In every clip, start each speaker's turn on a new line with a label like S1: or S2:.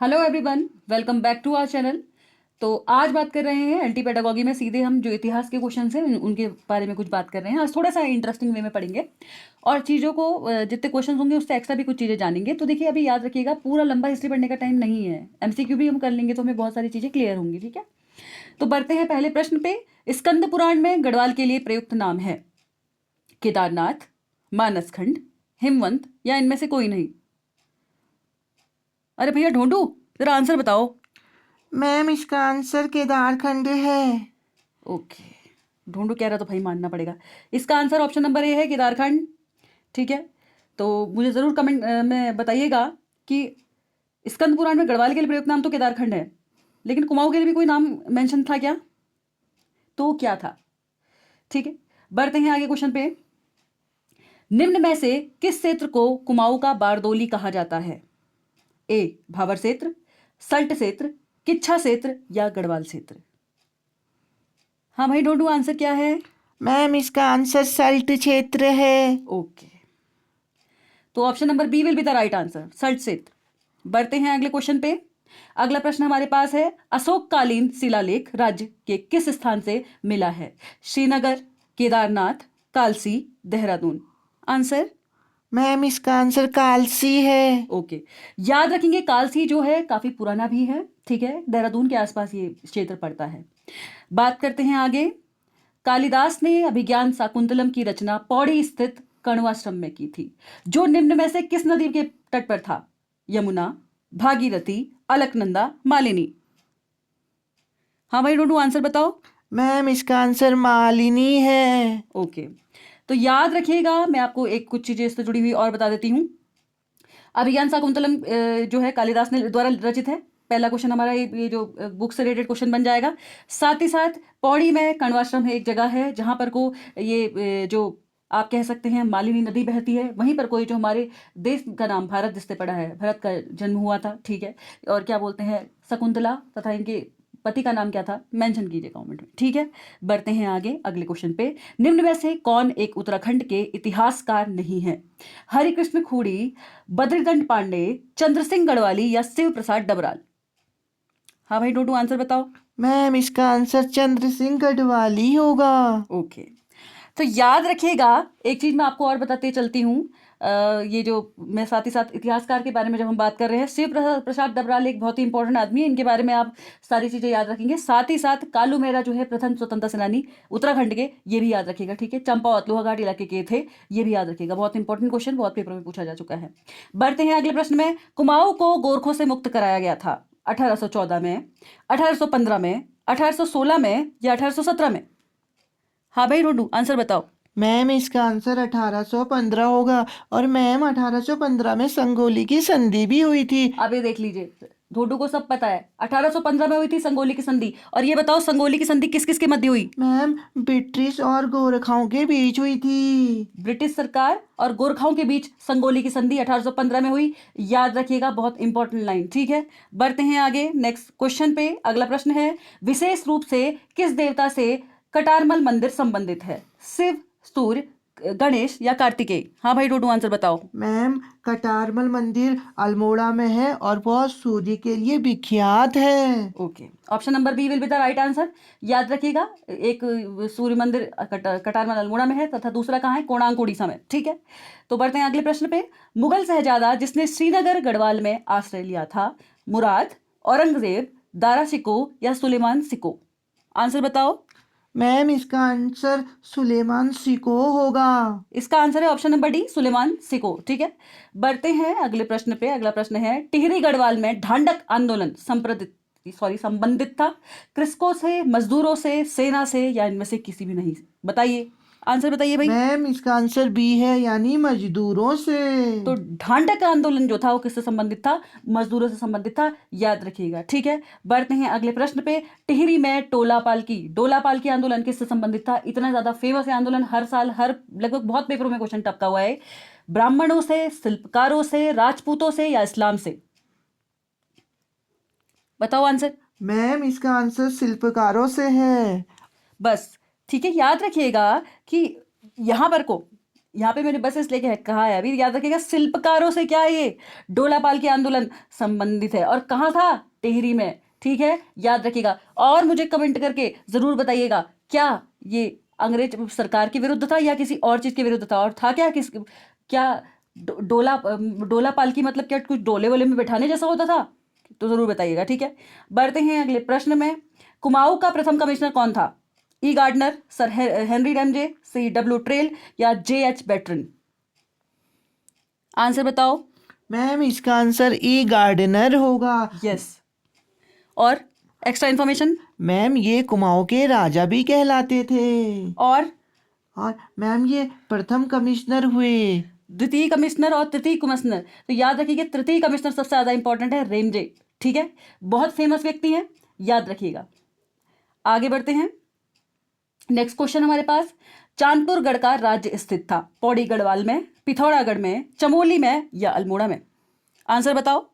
S1: Hello everyone, welcome back to our channel. तो आज बात कर रहे हैं एंटी पेडागोगी में सीधे हम जो इतिहास के क्वेश्चन हैं उनके बारे में कुछ बात कर रहे हैं। आज थोड़ा सा इंटरेस्टिंग वे में पढ़ेंगे और चीज़ों को जितने क्वेश्चन होंगे उससे एक्स्ट्रा भी कुछ चीज़ें जानेंगे। तो देखिए, अभी याद रखिएगा, पूरा लंबा हिस्ट्री पढ़ने का टाइम नहीं है। एमसीक्यू भी हम कर लेंगे तो हमें बहुत सारी चीज़ें क्लियर होंगी। ठीक है, तो बढ़ते हैं पहले प्रश्न पे। स्कंद पुराण में गढ़वाल के लिए प्रयुक्त नाम है केदारनाथ, मानसखंड, हिमवंत या इनमें से कोई नहीं। अरे भैया ढूंढू, जरा आंसर बताओ।
S2: मैम इसका आंसर केदारखंड है।
S1: ओके, ढूंढू कह रहा तो भाई मानना पड़ेगा। इसका आंसर ऑप्शन नंबर ए है, केदारखंड। ठीक है, तो मुझे ज़रूर कमेंट में बताइएगा कि स्कंद पुराण में गढ़वाल के लिए प्रयुक्त नाम तो केदारखंड है, लेकिन कुमाऊं के लिए भी कोई नाम मेंशन था क्या? तो क्या था? ठीक है, बढ़ते हैं आगे क्वेश्चन पे। निम्न में से किस क्षेत्र को कुमाऊं का बारदोली कहा जाता है? ए भावर क्षेत्र, सल्ट क्षेत्र, किच्छा क्षेत्र या गढ़वाल क्षेत्र? हाँ भाई ढूंढू, आंसर क्या है?
S2: मैम इसका आंसर सल्ट क्षेत्र है।
S1: ओके, तो option number B will be the right answer, Salt क्षेत्र। बढ़ते हैं अगले क्वेश्चन पे। अगला प्रश्न हमारे पास है, अशोककालीन शिलालेख राज्य के किस स्थान से मिला है? श्रीनगर, केदारनाथ, कालसी, देहरादून? आंसर?
S2: मैम इसका आंसर कालसी है।
S1: ओके, याद रखेंगे कालसी जो है काफी पुराना भी है। ठीक है, देहरादून के आसपास ये क्षेत्र पड़ता है। बात करते हैं आगे। कालिदास ने अभिज्ञान शाकुंतलम की रचना पौड़ी स्थित कण्वाश्रम में की थी, जो निम्न में से किस नदी के तट पर था? यमुना, भागीरथी, अलकनंदा, मालिनी? हाँ भाई डोडू, आंसर बताओ।
S2: मैम इसका आंसर मालिनी है।
S1: ओके, तो याद रखिएगा, मैं आपको एक कुछ चीजें इससे जुड़ी हुई और बता देती हूँ। अभिज्ञान शाकुंतलम जो है कालिदास ने द्वारा रचित है। पहला क्वेश्चन हमारा ये जो बुक से रिलेटेड क्वेश्चन बन जाएगा। साथ ही साथ पौड़ी में कण्वाश्रम है, एक जगह है जहां पर को ये जो आप कह सकते हैं मालिनी नदी बहती है। वहीं पर कोई जो हमारे देश का नाम भारत जिससे पड़ा है, भरत का जन्म हुआ था। ठीक है, और क्या बोलते हैं, शकुंतला तथा इनके पति का नाम क्या था, मेंशन कीजिए कमेंट में। ठीक है, बढ़ते हैं आगे अगले क्वेश्चन पे। निम्न में से कौन एक उत्तराखंड के इतिहासकार नहीं है? हरिकृष्ण खूड़ी, बद्रीदंड पांडे, चंद्र सिंह गढ़वाली या शिव प्रसाद डबराल? हाँ भाई डोडू, आंसर बताओ।
S2: मैम इसका आंसर चंद्र सिंह गढ़वाली होगा।
S1: ओके, तो याद रखिएगा, एक चीज मैं आपको और बताते चलती हूँ। ये जो मैं साथ ही साथ इतिहासकार के बारे में जब हम बात कर रहे हैं, शिव प्रसाद डबराल एक बहुत ही इंपॉर्टेंट आदमी है। इनके बारे में आप सारी चीजें याद रखेंगे। साथ ही साथ कालू मेहरा जो है प्रथम स्वतंत्रता सेनानी उत्तराखंड के, ये भी याद रखिएगा। ठीक है, चंपा और लोहाघाट इलाके के थे, ये भी याद रखिएगा। बहुत इंपॉर्टेंट क्वेश्चन, बहुत पेपर में पूछा जा चुका है। बढ़ते हैं अगले प्रश्न में। कुमाऊं को गोरखों से मुक्त कराया गया था 1814 में, 1815 में, 1816 में या 1817 में? हाँ भाई रोडू, आंसर बताओ।
S2: मैम इसका आंसर 1815 होगा। और मैम 1815 में संगोली की संधि भी हुई थी।
S1: अब ये देख लीजिए, ढोडू को सब पता है। 1815 में हुई थी संगोली की संधि। और ये बताओ, संगोली की संधि किस किस के मध्य हुई?
S2: मैम ब्रिटिश और गोरखाओं के बीच हुई थी।
S1: ब्रिटिश सरकार और गोरखाओं के बीच संगोली की संधि 1815 में हुई। याद रखिएगा, बहुत इंपॉर्टेंट लाइन। ठीक है, बढ़ते हैं आगे नेक्स्ट क्वेश्चन पे। अगला प्रश्न है, विशेष रूप से किस देवता से कटारमल मंदिर संबंधित है? शिव, सूर्य, गणेश या कार्तिकेय? हाँ भाई डोडू, आंसर बताओ।
S2: मैम कटारमल मंदिर अल्मोड़ा में है और बहुत सूर्य के लिए विख्यात है।
S1: Okay, option number B will be the right answer. याद रखिएगा, एक सूर्य मंदिर कटारमल अल्मोड़ा में है तथा दूसरा कहाँ है, कोणार्क उड़ीसा में। ठीक है, तो बढ़ते हैं अगले प्रश्न पे। मुगल शहजादा जिसने श्रीनगर गढ़वाल में आश्रय लिया था, मुराद, औरंगजेब, दारा शिकोह या सुलेमान शिकोह? आंसर बताओ।
S2: मैम इसका आंसर सुलेमान सिको होगा।
S1: इसका आंसर है option number D, Suleman Shikoh. ठीक है, बढ़ते हैं अगले प्रश्न पे। अगला प्रश्न है, टिहरी गढ़वाल में ढांडक आंदोलन संबंधित था कृषकों से, मजदूरों से, सेना से या इनमें से किसी भी नहीं? बताइए, आंसर बताइए भाई।
S2: मैम इसका आंसर बी है, यानी मजदूरों से।
S1: तो ढांडक आंदोलन जो था वो किससे संबंधित था? मजदूरों से संबंधित था, याद रखिएगा। ठीक है, बढ़ते हैं अगले प्रश्न पे। टिहरी में डोला पालकी आंदोलन किससे संबंधित था? इतना ज्यादा फेमस है आंदोलन, हर साल हर लगभग बहुत पेपरों में क्वेश्चन टपका हुआ है। ब्राह्मणों से, शिल्पकारों से, राजपूतों से या इस्लाम से? बताओ आंसर।
S2: मैम इसका आंसर शिल्पकारों से है।
S1: बस, ठीक है, याद रखिएगा कि यहां पर को यहाँ पे मैंने बस इसलिए कहा है, अभी याद रखिएगा शिल्पकारों से क्या है, ये डोलापाल के आंदोलन संबंधित है और कहाँ था, टिहरी में। ठीक है, याद रखिएगा। और मुझे कमेंट करके जरूर बताइएगा क्या ये अंग्रेज सरकार के विरुद्ध था या किसी और चीज के विरुद्ध था, और था क्या, किस क्या डोला पालकी मतलब क्या कुछ डोले वोले में बैठाने जैसा होता था, तो जरूर बताइएगा। ठीक है, बढ़ते हैं अगले प्रश्न में। कुमाऊं का प्रथम कमिश्नर कौन था? E Gardner, sir Henry Ramsay, C W Traill or J H Batten? Answer बताओ।
S2: मैम इसका आंसर ई गार्डनर होगा।
S1: यस। और एक्स्ट्रा इन्फॉर्मेशन।
S2: मैम ये कुमाऊं के राजा भी कहलाते थे।
S1: और
S2: मैम ये प्रथम कमिश्नर हुए।
S1: द्वितीय कमिश्नर और तृतीय कमिश्नर, तो याद रखिएगा तृतीय कमिश्नर सबसे ज्यादा इंपॉर्टेंट है, रेमजे। ठीक है, बहुत फेमस व्यक्ति हैं, याद रखिएगा। आगे बढ़ते हैं। नेक्स्ट क्वेश्चन हमारे पास, चांदपुर गढ़ का राज्य स्थित था पौड़ी गढ़वाल में, पिथौरागढ़ में, चमोली में या अल्मोड़ा में? आंसर बताओ।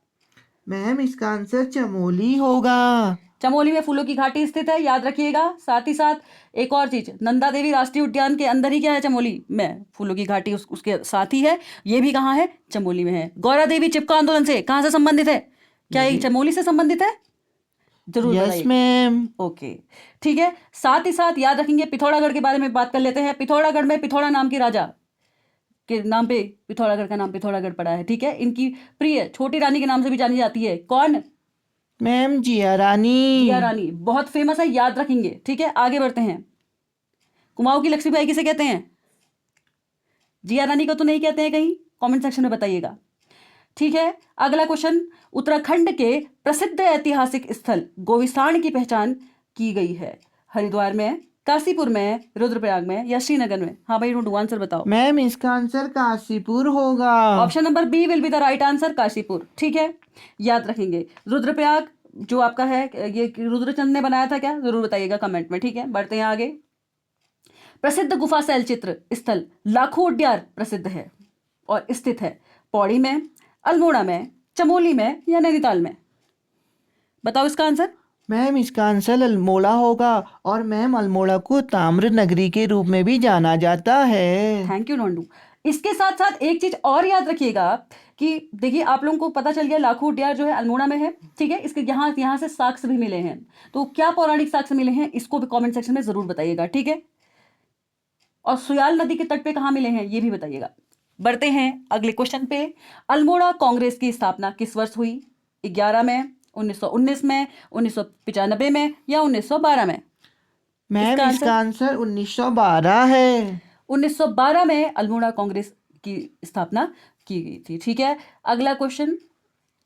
S2: मैम इसका आंसर चमोली होगा।
S1: चमोली में फूलों की घाटी स्थित है, याद रखिएगा। साथ ही साथ एक और चीज, नंदा देवी राष्ट्रीय उद्यान के अंदर ही क्या है, चमोली में फूलों की घाटी उसके साथ ही है। ये भी कहाँ है, चमोली में है। गौरा देवी चिपको आंदोलन से कहाँ से संबंधित है? क्या ये चमोली से संबंधित है? जरूर
S2: यस
S1: बताइए।
S2: मैम।
S1: ओके, ठीक है। साथ ही साथ याद रखेंगे, पिथौरागढ़ के बारे में बात कर लेते हैं। पिथौरागढ़ में पिथौरा नाम की राजा के नाम पे पिथौरागढ़ का नाम पिथौरागढ़ पड़ा है। ठीक है, इनकी प्रिय छोटी रानी के नाम से भी जानी जाती है। कौन?
S2: मैम जिया रानी।
S1: जिया रानी, बहुत फेमस है, याद रखेंगे। ठीक है, आगे बढ़ते हैं। कुमाऊं की लक्ष्मीबाई किसे कहते हैं? जिया रानी को तो नहीं कहते हैं, कहीं कमेंट सेक्शन में बताइएगा। ठीक है, अगला क्वेश्चन, उत्तराखंड के प्रसिद्ध ऐतिहासिक स्थल गोविस्तान की पहचान की गई है हरिद्वार में, काशीपुर में, रुद्रप्रयाग में या श्रीनगर में? हाँ भाई ढूंढू, आंसर बताओ।
S2: मैम इसका आंसर काशीपुर होगा।
S1: Option number B will be the right answer, Kashipur. ठीक है, याद रखेंगे। रुद्रप्रयाग जो आपका है, ये रुद्रचंद ने बनाया था क्या, जरूर बताइएगा कमेंट में। ठीक है, बढ़ते हैं आगे। प्रसिद्ध गुफा शैल चित्र स्थल लाखों उड्यार प्रसिद्ध है और स्थित है पौड़ी में, अल्मोड़ा में, चमोली में या नैनीताल में? बताओ इसका आंसर।
S2: मैम इसका आंसर अल्मोड़ा होगा। और मैम अल्मोड़ा को ताम्र नगरी के रूप में भी जाना जाता है।
S1: थैंक यू नोंडू। इसके साथ साथ एक चीज और याद रखिएगा कि देखिए, आप लोगों को पता चल गया लाखों उड्यार जो है अल्मोड़ा में है। ठीक है, इसके यहाँ से साक्ष्य भी मिले हैं, तो क्या पौराणिक साक्ष्य मिले हैं, इसको भी कमेंट सेक्शन में जरूर बताइएगा। ठीक है, और सुयाल नदी के तट पे कहाँ मिले हैं, ये भी बताइएगा। बढ़ते हैं अगले क्वेश्चन पे। अल्मोड़ा कांग्रेस की स्थापना किस वर्ष हुई? 11 में, 1919 में, 1995 में या 1912 में?
S2: मैम इसका आंसर 1912 है।
S1: 1912 में अल्मोड़ा कांग्रेस की स्थापना की गई थी। ठीक है, अगला क्वेश्चन,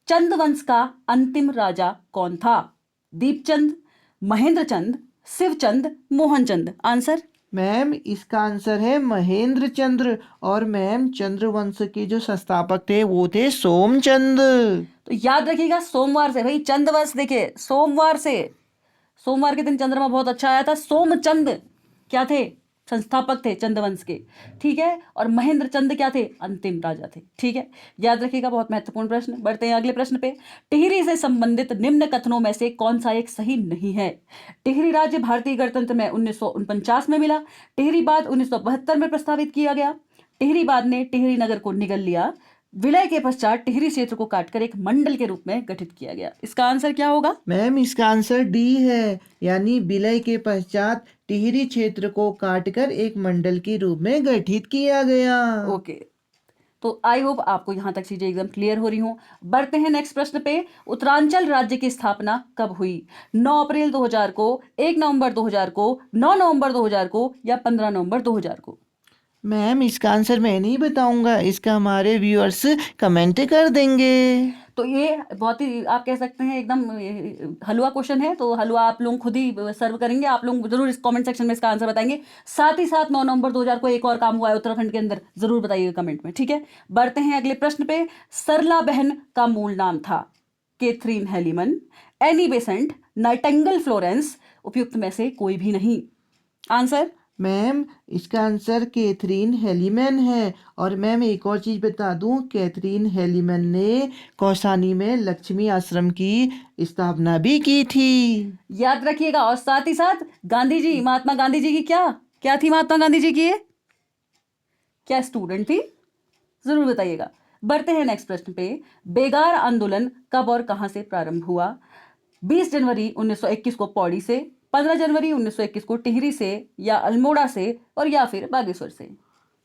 S1: चंद वंश का अंतिम राजा कौन था? दीपचंद, महेंद्रचंद, शिवचंद, मोहनचंद? आंसर।
S2: मैम इसका आंसर है महेंद्र चंद्र। और मैम चंद्रवंश के जो संस्थापक थे वो थे सोमचंद।
S1: तो याद रखिएगा, सोमवार से भाई चंद वंश, देखिए सोमवार के दिन चंद्रमा बहुत अच्छा आया था। सोमचंद क्या थे? संस्थापक थे चंद्रवंश के। ठीक है, और महेंद्र चंद क्या थे? अंतिम राजा थे। ठीक है, याद रखिएगा, बहुत महत्वपूर्ण प्रश्न। बढ़ते हैं अगले प्रश्न पे। टिहरी से संबंधित निम्न कथनों में से कौन सा एक सही नहीं है? टिहरी राज्य भारतीय गणतंत्र में 1949 में मिला। टिहरी बाद 1972 में प्रस्तावित किया गया। टिहरी बाद ने टिहरी नगर को निगल लिया। विलय के पश्चात टिहरी क्षेत्र को काटकर एक मंडल के रूप में गठित किया गया। इसका आंसर क्या होगा?
S2: मैम इसका आंसर डी है, यानी विलय के पश्चात टिहरी क्षेत्र को काटकर एक मंडल के रूप में गठित किया गया।
S1: ओके, तो आई होप आपको यहां तक चीजें एकदम क्लियर हो रही हों। बढ़ते हैं नेक्स्ट प्रश्न पे। उत्तरांचल राज्य की स्थापना कब हुई? 9 अप्रैल 2000 को, 1 नवंबर 2000 को, 9 नवंबर 2000 को या 15 नवंबर 2000 को?
S2: मैम इसका आंसर मैं नहीं बताऊंगा, इसका हमारे व्यूअर्स कमेंट कर देंगे।
S1: तो ये बहुत ही आप कह सकते हैं एकदम हलवा क्वेश्चन है, तो हलवा आप लोग खुद ही सर्व करेंगे। आप लोग जरूर इस कमेंट सेक्शन में इसका आंसर बताएंगे। साथ ही साथ 9 नवंबर 2000 को एक और काम हुआ है उत्तराखंड के अंदर, जरूर बताइएगा कमेंट में। ठीक है, बढ़ते हैं अगले प्रश्न पे। सरला बहन का मूल नाम था Catherine Heilman, Annie Besant, Nightingale Florence, उपयुक्त में से कोई भी नहीं? आंसर।
S2: मैम इसका आंसर कैथरीन हेलीमैन है। और मैम एक और चीज़ बता दूं, कैथरीन हेलीमैन ने कौसानी में लक्ष्मी आश्रम की स्थापना भी की थी।
S1: याद रखिएगा। और साथ ही साथ गांधी जी, महात्मा गांधी जी की क्या क्या थी, महात्मा गांधी जी की ये क्या स्टूडेंट थी? जरूर बताइएगा। बढ़ते हैं नेक्स्ट प्रश्न पे। बेगार आंदोलन कब और कहां से प्रारंभ हुआ? 20 जनवरी 1921 को पौड़ी से, 15 जनवरी 1921 को टिहरी से, या अल्मोड़ा से, और या फिर बागेश्वर से।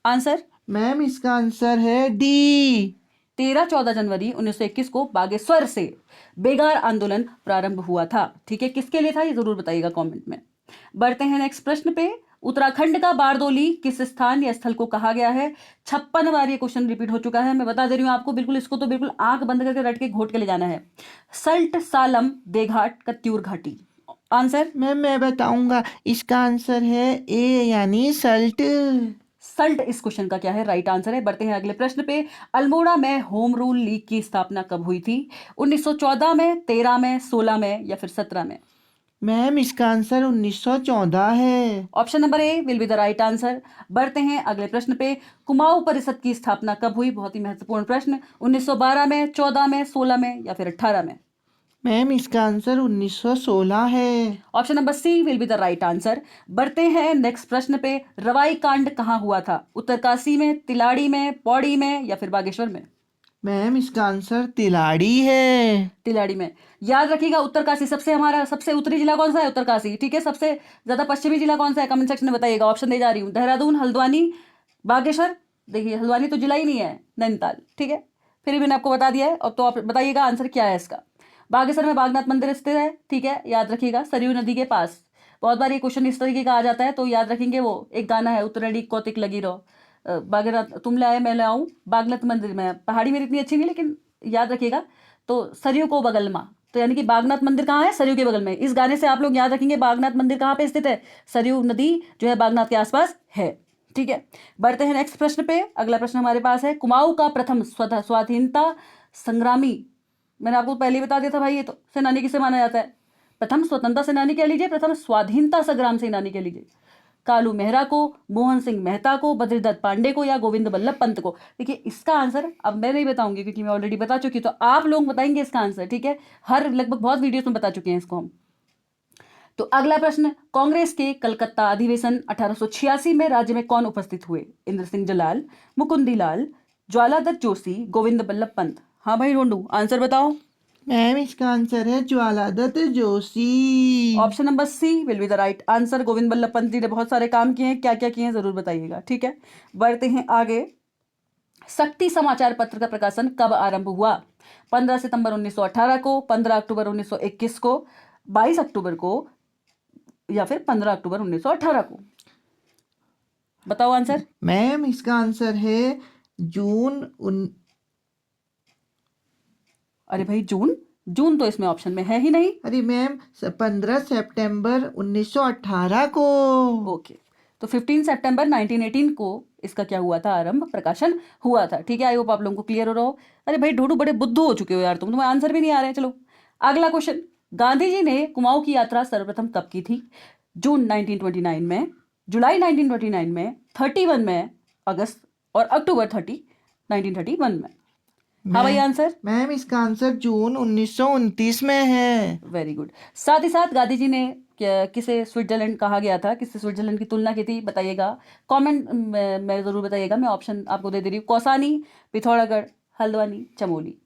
S1: आंसर?
S2: मैम इसका आंसर है डी।
S1: 13-14 जनवरी 1921 को बागेश्वर से बेगार आंदोलन प्रारंभ हुआ था। ठीक है, किसके लिए था ये जरूर बताइएगा कमेंट में। बढ़ते हैं नेक्स्ट प्रश्न पे। उत्तराखंड का बारदोली किस स्थान या स्थल को कहा गया है? 56 बार ये क्वेश्चन रिपीट हो चुका है, मैं बता दे रही हूं आपको, बिल्कुल इसको तो बिल्कुल आंख बंद करके रट के घोट के ले जाना है। सल्ट, सालम, बेघाट, कत्यूर घाटी। आंसर?
S2: मैम मैं बताऊंगा, इसका आंसर है ए यानी सल्ट।
S1: सल्ट इस क्वेश्चन का क्या है? राइट आंसर है। बढ़ते हैं अगले प्रश्न पे। अल्मोड़ा में होम रूल लीग की स्थापना कब हुई थी? 1914 में, 13 में, 16 में, या फिर 17 में?
S2: मैम इसका आंसर 1914 है।
S1: Option number A will be the right answer. बढ़ते हैं अगले प्रश्न पे। कुमाऊं परिषद की स्थापना कब हुई? बहुत ही महत्वपूर्ण प्रश्न। 1912 में, 14 में, 16 में, या फिर 18 में?
S2: मैम इसका आंसर 1916 है।
S1: Option number C will be the right answer. बढ़ते हैं नेक्स्ट प्रश्न पे। रवाई कांड कहाँ हुआ था? उत्तरकाशी में, तिलाड़ी में, पौड़ी में, या फिर बागेश्वर में?
S2: मैम इसका आंसर तिलाड़ी है।
S1: तिलाड़ी में। याद रखिएगा उत्तरकाशी सबसे, हमारा सबसे उत्तरी जिला कौन सा है? उत्तरकाशी। ठीक है, सबसे ज्यादा पश्चिमी जिला कौन सा है? कमेंट सेक्शन में बताइएगा। ऑप्शन दे जा रही हूँ। देहरादून, हल्द्वानी, बागेश्वर। देखिए हल्द्वानी तो जिला ही नहीं है, नैनीताल। ठीक है, फिर भी मैंने आपको बता दिया है। और तो आप बताइएगा आंसर क्या है इसका। बागेश्वर में बागनाथ मंदिर स्थित है। ठीक है, याद रखिएगा, सरयू नदी के पास। बहुत बार ये क्वेश्चन इस तरीके का आ जाता है, तो याद रखेंगे, वो एक गाना है, उत्तरड़ी कौतिक लगी रहो, बागनाथ तुम ले आए मैं ले आऊं, बागनाथ मंदिर में। पहाड़ी मेरी इतनी अच्छी नहीं, लेकिन याद रखिएगा। तो सरयू को बगल में, तो यानी कि बागनाथ मंदिर कहाँ है? सरयू के बगल में। इस गाने से आप लोग याद रखेंगे बागनाथ मंदिर कहाँ पे स्थित है? सरयू नदी जो है बागनाथ के आसपास है। ठीक है, बढ़ते हैं नेक्स्ट प्रश्न पे। अगला प्रश्न हमारे पास है। कुमाऊं का प्रथम स्वाधीनता संग्रामी, मैंने आपको पहले ही बता दिया था भाई, ये तो सेनानी किसे माना जाता है? प्रथम स्वतंत्रता सेनानी कह लीजिए, प्रथम स्वाधीनता संग्राम सेनानी कह लीजिए। कालू मेहरा को, मोहन सिंह मेहता को, बद्रीदत्त पांडे को, या गोविंद बल्लभ पंत को? देखिए इसका आंसर अब मैं नहीं बताऊंगी, क्योंकि मैं ऑलरेडी बता चुकी हूं, तो आप लोग बताएंगे इसका आंसर। ठीक है, हर लगभग बहुत वीडियोस में बता चुके हैं इसको हम। तो अगला प्रश्न। कांग्रेस के कलकत्ता अधिवेशन 1886 में राज्य में कौन उपस्थित हुए? इंद्र सिंह जलाल, मुकुंदी लाल, ज्वालादत्त जोशी, गोविंद बल्लभ पंत। हाँ भाई रोंडू, आंसर बताओ।
S2: मैम इसका आंसर है Jwaladutt Joshi.
S1: Option number C will be the right answer. Govind Ballabh Pant ji ने बहुत सारे काम किए हैं, क्या क्या किए हैं जरूर बताइएगा। ठीक है, बढ़ते हैं आगे। शक्ति समाचार पत्र का प्रकाशन कब आरंभ हुआ? 15 सितंबर 1918 को, 15 अक्टूबर 1921 को, 22 अक्टूबर को, या फिर 15 अक्टूबर 1918 को? बताओ आंसर।
S2: मैम इसका आंसर है जून
S1: अरे भाई जून, जून तो इसमें ऑप्शन में है ही नहीं।
S2: अरे मैम 15 सितंबर 1918 को।
S1: ओके, तो 15 सितंबर 1918 को इसका क्या हुआ था? आरंभ, प्रकाशन हुआ था। ठीक है, आई होप आप लोगों को क्लियर हो रहा हो। अरे भाई ढूंढू, बड़े बुद्धू हो चुके हो यार तुम, तुम्हें आंसर भी नहीं आ रहे हैं। चलो अगला क्वेश्चन। गांधी जी ने कुमाऊं की यात्रा सर्वप्रथम कब की थी? जून 1929 में, जुलाई 1929 में, 31 में, अगस्त और अक्टूबर 1931 में? हाँ भाई आंसर।
S2: मैम इसका आंसर जून 1929 में है।
S1: Very good. साथ ही साथ गांधी जी ने किसे स्विट्जरलैंड कहा गया था, किससे स्विट्जरलैंड की तुलना की थी? बताइएगा कमेंट में जरूर बताइएगा। मैं ऑप्शन आपको दे रही हूँ। कौसानी, पिथौरागढ़, हल्द्वानी, चमोली।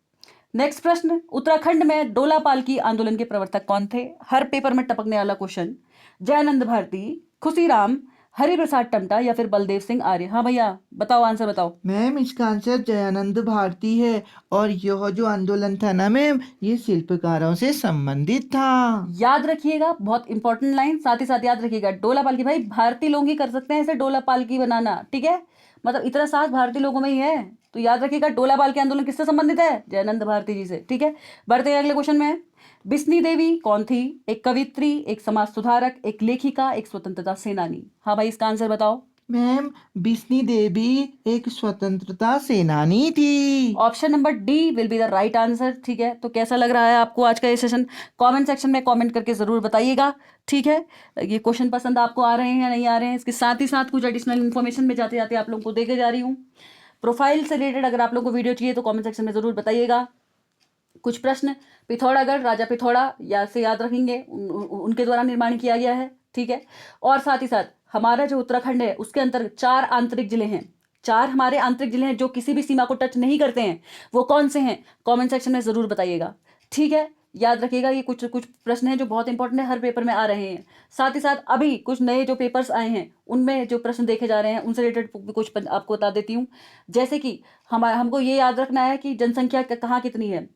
S1: नेक्स्ट प्रश्न। उत्तराखंड में डोला पालकी आंदोलन के प्रवर्तक कौन थे? हर पेपर में टपकने वाला क्वेश्चन। जयानंद भारती, खुशीराम, हरिप्रसाद टमटा, या फिर बलदेव सिंह आर्य? हाँ भैया बताओ, आंसर बताओ।
S2: मैम इसका आंसर जयानंद भारती है। और यह जो आंदोलन था ना मैम, ये शिल्पकारों से संबंधित था।
S1: याद रखिएगा, बहुत इंपॉर्टेंट लाइन। साथ ही साथ याद रखिएगा, डोला पालकी भाई भारतीय लोग ही कर सकते हैं इसे डोला पालकी बनाना। ठीक है, मतलब इतना साथ भारतीय लोगों में ही है। तो याद रखिएगा, डोला पालकी आंदोलन किससे संबंधित है? जयानंद भारती जी से। ठीक है, बढ़ते हैं अगले क्वेश्चन में। बिस्नी देवी कौन थी? एक कवित्री, एक समाज सुधारक, एक लेखिका, एक स्वतंत्रता सेनानी? हाँ भाई इसका आंसर बताओ।
S2: मैम बिस्नी देवी एक स्वतंत्रता सेनानी थी।
S1: Option number D will be the right answer. ठीक है, तो कैसा लग रहा है आपको आज का ये सेशन? कमेंट सेक्शन में कमेंट करके जरूर बताइएगा। ठीक है, ये क्वेश्चन पसंद आपको आ रहे हैं या नहीं आ रहे हैं? इसके साथ ही साथ कुछ एडिशनल इन्फॉर्मेशन में जाते जाते आप लोगों को देके जा रही हूँ। प्रोफाइल से रिलेटेड अगर आप लोगों को वीडियो चाहिए तो कमेंट सेक्शन में जरूर बताइएगा। कुछ प्रश्न पिथौरागढ़, राजा पिथौरा या से याद रखेंगे, उनके द्वारा निर्माण किया गया है। ठीक है, और साथ ही साथ हमारा जो उत्तराखंड है उसके अंतर्गत 4 आंतरिक जिले हैं। 4 हमारे आंतरिक जिले हैं जो किसी भी सीमा को टच नहीं करते हैं, वो कौन से हैं? कमेंट सेक्शन में ज़रूर बताइएगा, ठीक है? याद रखिएगा, ये कुछ कुछ प्रश्न हैं जो बहुत इंपॉर्टेंट है, हर पेपर में आ रहे हैं। साथ ही साथ अभी कुछ नए जो पेपर्स आए हैं उनमें जो प्रश्न देखे जा रहे हैं उनसे रिलेटेड कुछ आपको बता देती हूँ। जैसे कि हमको ये याद रखना है कि जनसंख्या कहाँ कितनी है,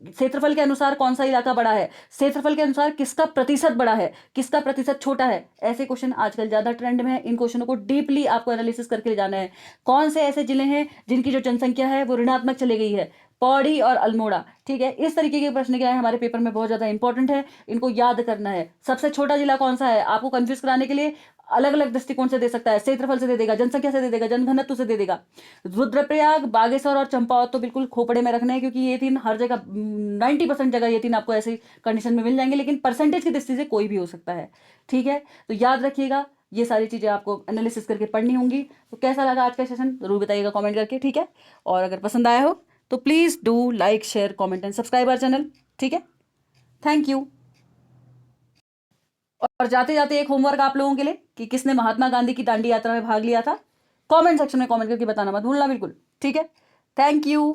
S1: क्षेत्रफल के अनुसार कौन सा इलाका बड़ा है, क्षेत्रफल के अनुसार किसका प्रतिशत बड़ा है, किसका प्रतिशत छोटा है। ऐसे क्वेश्चन आजकल ज़्यादा ट्रेंड में है, इन क्वेश्चनों को डीपली आपको एनालिसिस करके ले जाना है। कौन से ऐसे जिले हैं जिनकी जो जनसंख्या है वो ऋणात्मक चली गई है, पौड़ी और अल्मोड़ा, ठीक है? इस तरीके के प्रश्न क्या है हमारे पेपर में बहुत ज़्यादा इंपॉर्टेंट है, इनको याद करना है। सबसे छोटा जिला कौन सा है, आपको कंफ्यूज कराने के लिए अलग अलग दृष्टिकोण से दे सकता है, क्षेत्रफल से दे देगा, जनसंख्या से दे देगा, जनघनत्व से दे देगा। रुद्रप्रयाग, बागेश्वर और चंपावत तो बिल्कुल खोपड़े में रखने हैं, क्योंकि ये 3 हर जगह 90% जगह ये 3 आपको ऐसी कंडीशन में मिल जाएंगे, लेकिन परसेंटेज की दृष्टि से कोई भी हो सकता है, ठीक है? तो याद रखिएगा, ये सारी चीज़ें आपको एनालिसिस करके पढ़नी होंगी। तो कैसा लगा आज का सेशन ज़रूर बताइएगा कमेंट करके, ठीक है? और अगर पसंद आया हो तो please do like, share, comment and subscribe our channel, ठीक है? Thank you. और जाते जाते एक होमवर्क आप लोगों के लिए कि किसने महात्मा गांधी की दांडी यात्रा में भाग लिया था, कमेंट सेक्शन में कमेंट करके बताना मत भूलना बिल्कुल, ठीक है? Thank you.